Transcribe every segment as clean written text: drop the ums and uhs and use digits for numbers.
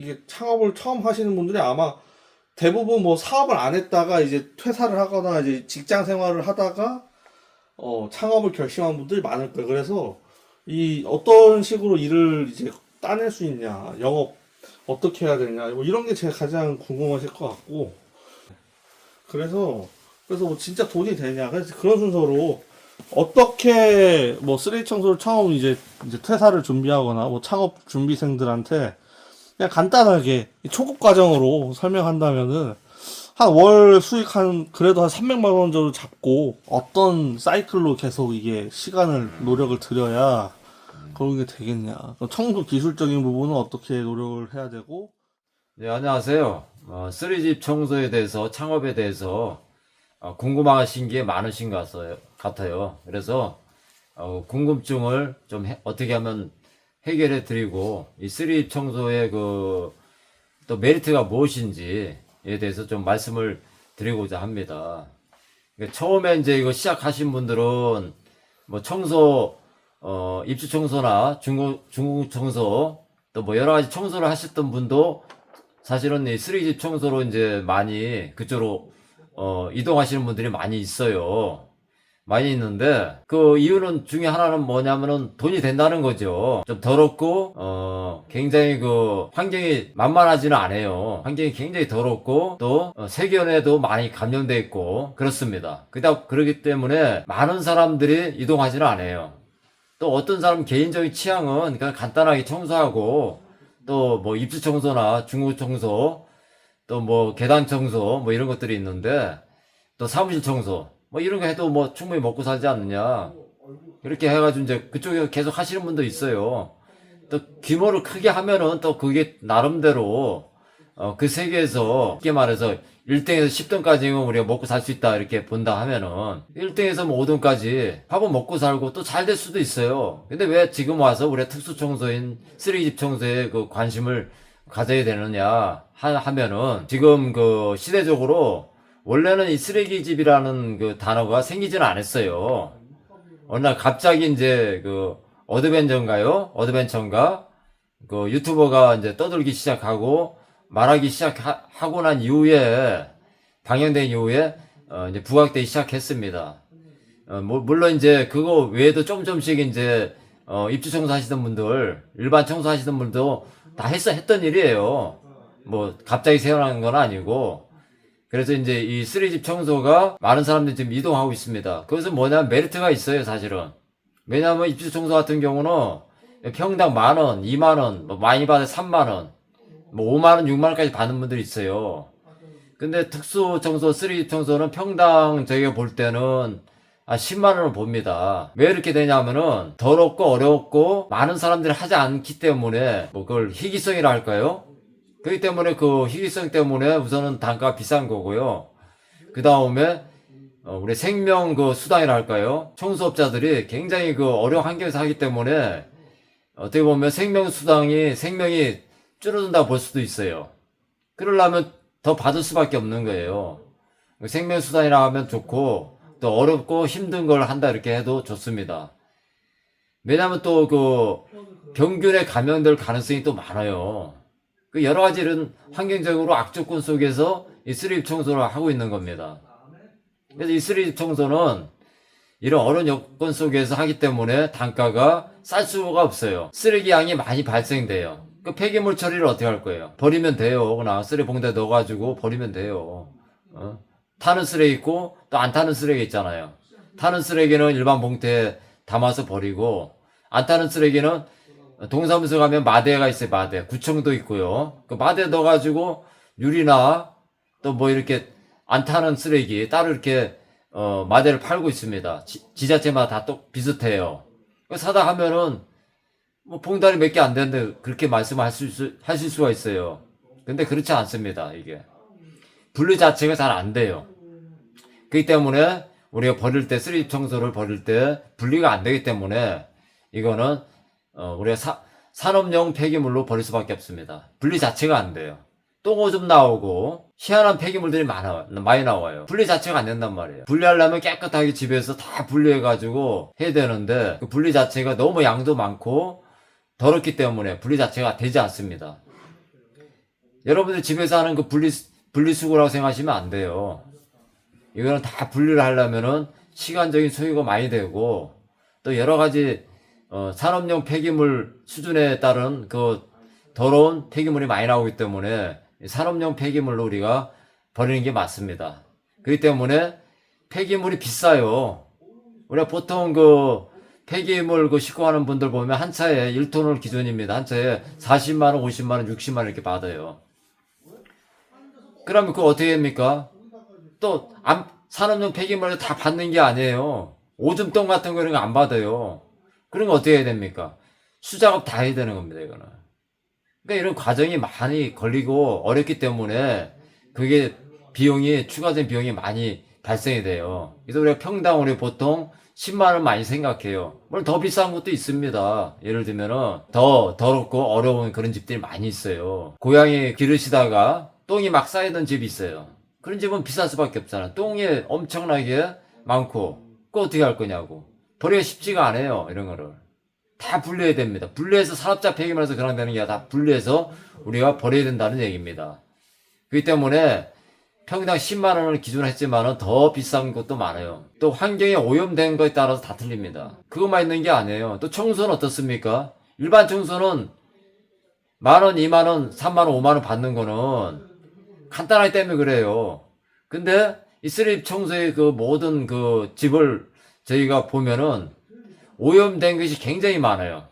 이게 창업을 처음 하시는 분들이 아마 대부분 뭐 사업을 안 했다가 이제 퇴사를 하거나 이제 직장 생활을 하다가 창업을 결심한 분들이 많을 거예요. 그래서 이 어떤 식으로 일을 이제 따낼 수 있냐, 영업 어떻게 해야 되냐, 뭐 이런 게 제가 가장 궁금하실 것 같고, 그래서 뭐 진짜 돈이 되냐, 그래서 그런 순서로 어떻게 뭐 쓰레기 청소를 처음 이제 퇴사를 준비하거나 뭐 창업 준비생들한테 그냥 간단하게 초급 과정으로 설명한다면은 한 월 수익 그래도 한 300만 원 정도 잡고 어떤 사이클로 계속 이게 시간을 노력을 들여야 그런 게 되겠냐. 청소 기술적인 부분은 어떻게 노력을 해야 되고. 네, 안녕하세요. 쓰리집 청소에 대해서, 창업에 대해서 궁금하신 게 많으신 것 같아요. 그래서 궁금증을 좀 어떻게 하면 해결해 드리고, 이 쓰리집 청소의 또 메리트가 무엇인지에 대해서 좀 말씀을 드리고자 합니다. 그러니까 처음에 이제 이거 시작하신 분들은 뭐 청소, 입주 청소나 중공 청소, 또 뭐 여러 가지 청소를 하셨던 분도 사실은 이 쓰레기집 청소로 이제 많이 그쪽으로 이동하시는 분들이 많이 있어요. 많이 있는데 그 이유는 중에 하나는 뭐냐면은 돈이 된다는 거죠. 좀 더럽고 굉장히 환경이 만만하지는 않아요. 환경이 굉장히 더럽고 또 세균에도 많이 감염돼 있고 그렇습니다. 그렇기 때문에 많은 사람들이 이동하지는 않아요. 또 어떤 사람 개인적인 취향은 그냥 간단하게 청소하고 또 뭐 입주 청소나 중고 청소 또 뭐 계단 청소 뭐 이런 것들이 있는데 또 사무실 청소 뭐 이런 거 해도 뭐 충분히 먹고 살지 않느냐 이렇게 해가지고 이제 그쪽에 계속 하시는 분도 있어요. 또 규모를 크게 하면은 또 그게 나름대로 그 세계에서 쉽게 말해서 1등에서 10등까지는 우리가 먹고 살 수 있다 이렇게 본다 하면은 1등에서 뭐 5등까지 밥은 먹고 살고 또 잘 될 수도 있어요. 근데 왜 지금 와서 우리가 특수청소인 쓰레기집 청소에 관심을 가져야 되느냐 하면은 지금 시대적으로 원래는 이 쓰레기집이라는 단어가 생기지는 않았어요. 어느 날 갑자기 이제 어드벤처인가 유튜버가 이제 떠들기 시작하고 말하기 시작하고 난 이후에 방영된 이후에 이제 부각되기 시작했습니다. 물론 이제 그거 외에도 조금씩 이제 입주 청소 하시던 분들, 일반 청소 하시던 분들도 다 했던 일이에요. 뭐 갑자기 생겨난 건 아니고. 그래서 이제 이 쓰레기집 청소가 많은 사람들이 지금 이동하고 있습니다. 그것은 뭐냐면 메리트가 있어요, 사실은. 왜냐하면 입주 청소 같은 경우는 평당 10,000원, 20,000원, 뭐 많이 받아 30,000원, 뭐 50,000원, 60,000원까지 받는 분들이 있어요. 근데 특수 청소, 쓰레기집 청소는 평당 저희가 볼 때는 한 10만원을 봅니다. 왜 이렇게 되냐면은 더럽고 어렵고 많은 사람들이 하지 않기 때문에 뭐 그걸 희귀성이라 할까요? 그렇기 때문에 그 희귀성 때문에 우선은 단가가 비싼 거고요. 그 다음에 우리 생명 수당이라 할까요? 청소업자들이 굉장히 어려운 환경에서 하기 때문에 어떻게 보면 생명이 줄어든다고 볼 수도 있어요. 그러려면 더 받을 수밖에 없는 거예요. 생명수단이라 하면 좋고 또 어렵고 힘든 걸 한다 이렇게 해도 좋습니다. 왜냐하면 또 병균에 감염될 가능성이 또 많아요. 여러 가지 이런 환경적으로 악조건 속에서 이 쓰레기 청소를 하고 있는 겁니다. 그래서 이 쓰레기 청소는 이런 어려운 여건 속에서 하기 때문에 단가가 쌀 수가 없어요. 쓰레기 양이 많이 발생돼요. 폐기물 처리를 어떻게 할 거예요? 버리면 돼요. 그냥 쓰레기 봉투에 넣어가지고 버리면 돼요. 타는 쓰레기 있고 또 안 타는 쓰레기 있잖아요. 타는 쓰레기는 일반 봉투에 담아서 버리고 안 타는 쓰레기는 동사무소 가면 마대가 있어요. 마대. 구청도 있고요. 그 마대에 넣어가지고 유리나 또 뭐 이렇게 안 타는 쓰레기 따로 이렇게 마대를 팔고 있습니다. 지자체마다 다 또 비슷해요. 사다 하면은 뭐 봉다리 몇 개 안 되는데 그렇게 하실 수가 있어요. 근데 그렇지 않습니다. 이게 분류 자체가 잘 안 돼요. 그렇기 때문에 우리가 쓰레기 청소를 버릴 때 분리가 안 되기 때문에 이거는 우리가 산업용 폐기물로 버릴 수밖에 없습니다. 분리 자체가 안 돼요. 똥오줌 나오고 희한한 폐기물들이 많이 나와요. 분리 자체가 안 된단 말이에요. 분리하려면 깨끗하게 집에서 다 분리해가지고 해야 되는데 그 분리 자체가 너무 양도 많고 더럽기 때문에 분리 자체가 되지 않습니다. 여러분들 집에서 하는 그 분리수거라고 생각하시면 안 돼요. 이거는 다 분리를 하려면은 시간적인 소요가 많이 되고 또 여러 가지 산업용 폐기물 수준에 따른 그 더러운 폐기물이 많이 나오기 때문에 산업용 폐기물로 우리가 버리는 게 맞습니다. 그렇기 때문에 폐기물이 비싸요. 우리가 보통 그 폐기물 그 싣고하는 분들 보면 한 차에 1톤을 기준입니다. 한 차에 40만 원, 50만 원, 60만 원 이렇게 받아요. 그러면 그거 어떻게 됩니까? 또 산업용 폐기물을 다 받는 게 아니에요. 오줌똥 같은 거 이런 거 안 받아요. 그런 거 어떻게 해야 됩니까? 수작업 다 해야 되는 겁니다, 이거는. 그러니까 이런 과정이 많이 걸리고 어렵기 때문에 그게 추가적인 비용이 많이 발생이 돼요. 그래서 우리가 평당 우리 보통 10만 원 많이 생각해요. 물론 더 비싼 것도 있습니다. 예를 들면은 더 더럽고 어려운 그런 집들이 많이 있어요. 고양이 기르시다가 똥이 막 쌓이던 집이 있어요. 그런 집은 비쌀 수밖에 없잖아. 똥이 엄청나게 많고 그거 어떻게 할 거냐고. 버리기가 쉽지가 않아요. 이런 거를. 다 분리해야 됩니다. 분리해서 산업자 폐기물에서 그런 되는 게 다 분리해서 우리가 버려야 된다는 얘기입니다. 그렇기 때문에 평당 10만 원을 기준으로 했지만은 더 비싼 것도 많아요. 또 환경에 오염된 거에 따라서 다 틀립니다. 그것만 있는 게 아니에요. 또 청소는 어떻습니까? 일반 청소는 만 원, 2만 원, 3만 원, 5만 원 받는 거는 간단하기 때문에 그래요. 근데 이 쓰레기 청소의 그 모든 그 집을 저희가 보면은 오염된 것이 굉장히 많아요.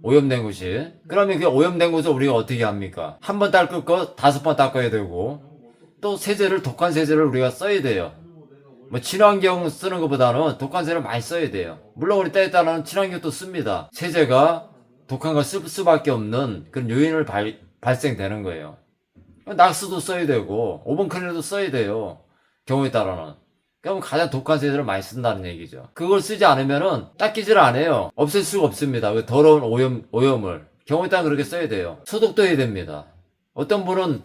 오염된 것이. 그러면 그 오염된 것을 우리가 어떻게 합니까? 한 번 닦을 거 5번 닦아야 되고 또 세제를 독한 세제를 우리가 써야 돼요. 뭐 친환경 쓰는 것보다는 독한 세제를 많이 써야 돼요. 물론 우리 때에 따라는 친환경도 씁니다. 세제가 독한 걸 쓸 수밖에 없는 그런 요인을 발생되는 거예요. 낙스도 써야 되고 오븐 클리너도 써야 돼요. 경우에 따라는. 그럼 가장 독한 세제를 많이 쓴다는 얘기죠. 그걸 쓰지 않으면은 닦이질 않아요. 없앨 수가 없습니다. 그 더러운 오염을. 경우에 따라 그렇게 써야 돼요. 소독도 해야 됩니다. 어떤 분은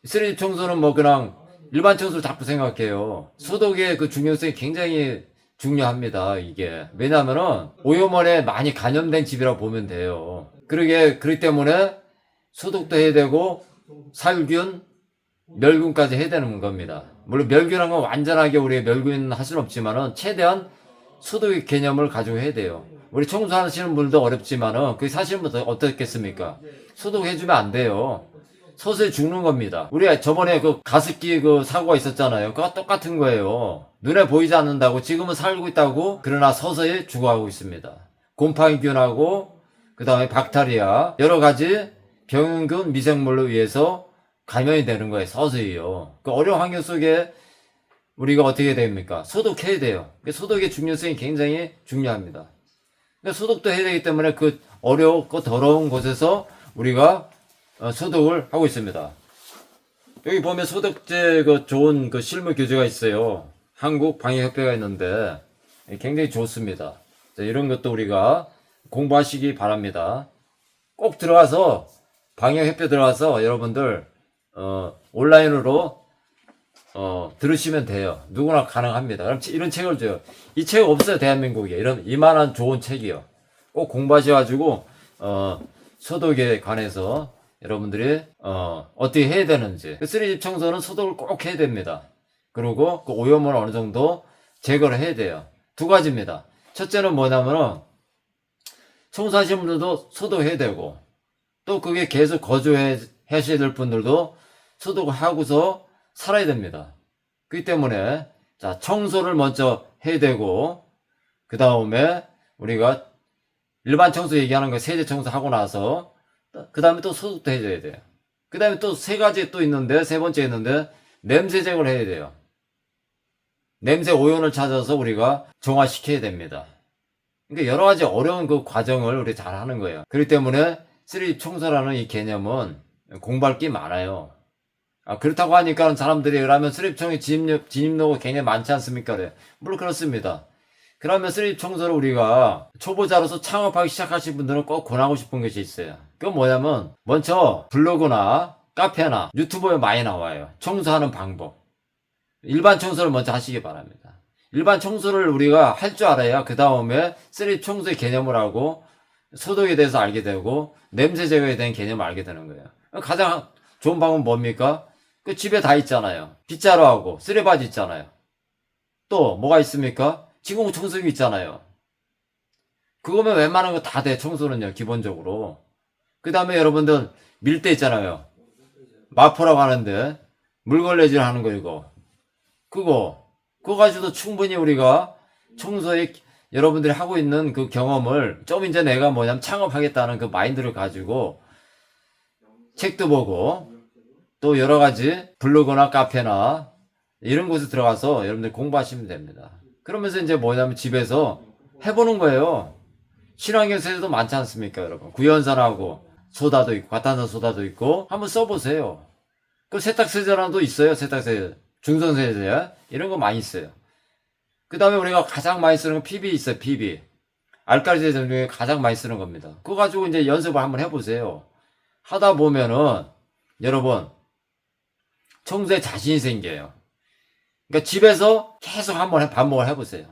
쓰레기 청소는 뭐 그냥 일반 청소를 자꾸 생각해요. 소독의 그 중요성이 굉장히 중요합니다. 이게. 왜냐면은 오염원에 많이 감염된 집이라고 보면 돼요. 그렇기 때문에 소독도 해야 되고 살균, 멸균까지 해야 되는 겁니다. 물론 멸균한 건 완전하게 우리가 멸균할 수는 없지만은 최대한 소독의 개념을 가지고 해야 돼요. 우리 청소하시는 분들도 어렵지만은 그게 사실은 어떻겠습니까? 소독해주면 안 돼요. 서서히 죽는 겁니다. 우리가 저번에 그 가습기 그 사고가 있었잖아요. 그거 똑같은 거예요. 눈에 보이지 않는다고 지금은 살고 있다고 그러나 서서히 죽어가고 있습니다. 곰팡이균하고 그 다음에 박테리아 여러 가지 병균 미생물로 의해서 감염이 되는 거예요. 서서히요. 그 어려운 환경 속에 우리가 어떻게 해야 됩니까? 소독해야 돼요. 소독의 중요성이 굉장히 중요합니다. 소독도 해야 되기 때문에 그 어렵고 더러운 곳에서 우리가 소독을 하고 있습니다. 여기 보면 소독제 그 좋은 그 실무 교재가 있어요. 한국 방역협회가 있는데 굉장히 좋습니다. 자, 이런 것도 우리가 공부하시기 바랍니다. 꼭 들어가서 방역협회 들어가서 여러분들 온라인으로 들으시면 돼요. 누구나 가능합니다. 그럼 이런 책을 줘요. 이 책 없어요. 대한민국에 이만한 좋은 책이요. 꼭 공부하셔가지고 소독에 관해서 여러분들이 어떻게 해야 되는지 쓰레기 청소는 소독을 꼭 해야 됩니다. 그리고 그 오염을 어느 정도 제거를 해야 돼요. 두 가지입니다. 첫째는 뭐냐면은 청소하시는 분들도 소독해야 되고 또 그게 계속 거주하셔야 될 분들도 소독을 하고서 살아야 됩니다. 그렇기 때문에 자 청소를 먼저 해야 되고 그 다음에 우리가 일반 청소 얘기하는 거 세제 청소하고 나서 그 다음에 또 소독도 해줘야 돼요. 그 다음에 또 세 가지 또 있는데 세 번째 있는데 냄새 제거를 해야 돼요. 냄새 오염을 찾아서 우리가 정화시켜야 됩니다. 그러니까 여러 가지 어려운 그 과정을 우리 잘 하는 거예요. 그렇기 때문에 쓰레기 청소라는 이 개념은 공부할 게 많아요. 그렇다고 하니까 사람들이 그러면 쓰레기 청소 진입로가 굉장히 많지 않습니까? 그래. 물론 그렇습니다. 그러면 쓰레기 청소를 우리가 초보자로서 창업하기 시작하신 분들은 꼭 권하고 싶은 것이 있어요. 그건 뭐냐면 먼저 블로그나 카페나 유튜브에 많이 나와요. 청소하는 방법. 일반 청소를 먼저 하시기 바랍니다. 일반 청소를 우리가 할 줄 알아야 그 다음에 쓰레기 청소의 개념을 하고 소독에 대해서 알게 되고 냄새 제거에 대한 개념을 알게 되는 거예요. 가장 좋은 방법은 뭡니까? 그 집에 다 있잖아요. 빗자루하고 쓰레바지 있잖아요. 또 뭐가 있습니까? 진공 청소기 있잖아요. 그거면 웬만한 거 다 돼, 청소는요, 기본적으로. 그 다음에 여러분들 밀대 있잖아요. 마포라고 하는데 물걸레질 하는 거 이거. 그거 가지고도 충분히 우리가 청소에 여러분들이 하고 있는 그 경험을 좀 이제 내가 뭐냐면 창업하겠다는 그 마인드를 가지고 책도 보고 또 여러 가지 블로그나 카페나 이런 곳에 들어가서 여러분들 공부하시면 됩니다. 그러면서 이제 뭐냐면 집에서 해보는 거예요. 친환경 세제도 많지 않습니까, 여러분? 구연산하고 소다도 있고, 과탄산 소다도 있고, 한번 써보세요. 그 세탁세제라도 있어요, 세탁세제. 중성세제. 이런 거 많이 있어요. 그 다음에 우리가 가장 많이 쓰는 건 PB 있어요, PB. 알칼리 세제 중에 가장 많이 쓰는 겁니다. 그거 가지고 이제 연습을 한번 해보세요. 하다 보면은, 여러분, 청소에 자신이 생겨요. 그러니까 집에서 계속 한번 반복을 해보세요.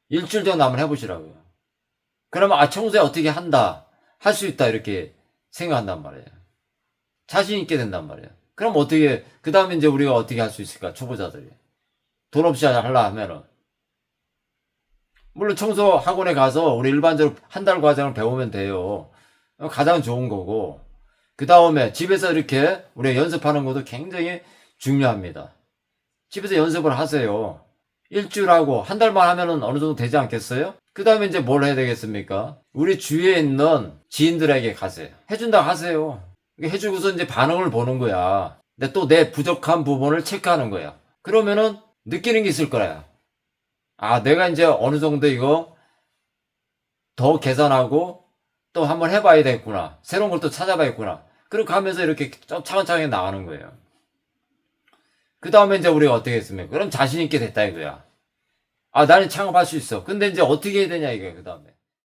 일주일 정도 한번 해보시라고요. 그러면 청소에 어떻게 한다, 할 수 있다 이렇게 생각한단 말이에요. 자신 있게 된단 말이에요. 그럼 어떻게 그 다음에 이제 우리가 어떻게 할 수 있을까? 초보자들이 돈 없이 하려 하면은 물론 청소 학원에 가서 우리 일반적으로 한 달 과정을 배우면 돼요. 가장 좋은 거고 그 다음에 집에서 이렇게 우리가 연습하는 것도 굉장히 중요합니다. 집에서 연습을 하세요. 일주일 하고 한 달만 하면은 어느 정도 되지 않겠어요? 그 다음에 이제 뭘 해야 되겠습니까? 우리 주위에 있는 지인들에게 가세요. 해준다 하세요. 해주고서 이제 반응을 보는 거야. 근데 또 내 부족한 부분을 체크하는 거야. 그러면은 느끼는 게 있을 거야. 아, 내가 이제 어느 정도 이거 더 개선하고 또 한번 해봐야 되겠구나. 새로운 걸 또 찾아봐야겠구나. 그렇게 하면서 이렇게 차근차근 나가는 거예요. 그 다음에 이제 우리가 어떻게 했습니까? 그럼 자신있게 됐다 이거야. 아, 나는 창업할 수 있어. 근데 이제 어떻게 해야 되냐 이거야, 그 다음에.